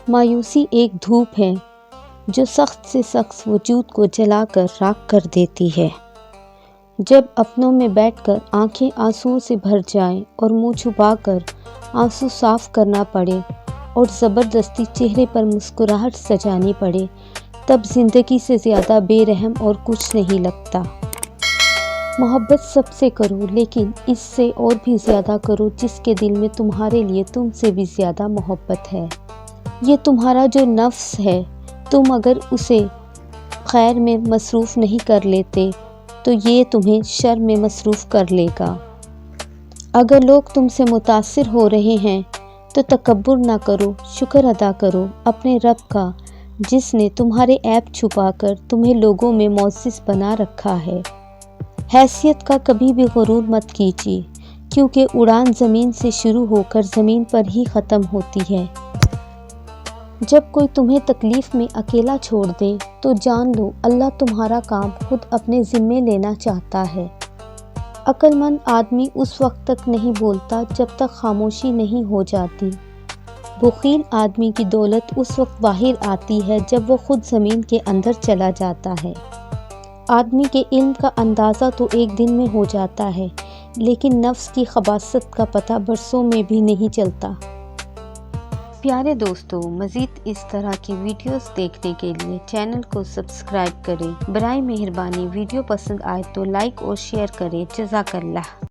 مایوسی ایک دھوپ ہے جو سخت سے سخت وجود کو جلا کر راکھ کر دیتی ہے۔ جب اپنوں میں بیٹھ کر آنکھیں آنسوؤں سے بھر جائیں اور منہ چھپا کر آنسو صاف کرنا پڑے اور زبردستی چہرے پر مسکراہٹ سجانی پڑے، تب زندگی سے زیادہ بے رحم اور کچھ نہیں لگتا۔ محبت سب سے کرو، لیکن اس سے اور بھی زیادہ کرو جس کے دل میں تمہارے لیے تم سے بھی زیادہ محبت ہے۔ یہ تمہارا جو نفس ہے، تم اگر اسے خیر میں مصروف نہیں کر لیتے تو یہ تمہیں شر میں مصروف کر لے گا۔ اگر لوگ تم سے متاثر ہو رہے ہیں تو تکبر نہ کرو، شکر ادا کرو اپنے رب کا جس نے تمہارے عیب چھپا کر تمہیں لوگوں میں معزز بنا رکھا ہے۔ حیثیت کا کبھی بھی غرور مت کیجیے، کیونکہ اڑان زمین سے شروع ہو کر زمین پر ہی ختم ہوتی ہے۔ جب کوئی تمہیں تکلیف میں اکیلا چھوڑ دے تو جان لو اللہ تمہارا کام خود اپنے ذمے لینا چاہتا ہے۔ عقل مند آدمی اس وقت تک نہیں بولتا جب تک خاموشی نہیں ہو جاتی۔ بخیل آدمی کی دولت اس وقت باہر آتی ہے جب وہ خود زمین کے اندر چلا جاتا ہے۔ آدمی کے علم کا اندازہ تو ایک دن میں ہو جاتا ہے، لیکن نفس کی خباثت کا پتہ برسوں میں بھی نہیں چلتا۔ پیارے دوستو، مزید اس طرح کی ویڈیوز دیکھنے کے لیے چینل کو سبسکرائب کریں۔ برائے مہربانی ویڈیو پسند آئے تو لائک اور شیئر کریں۔ جزاک اللہ۔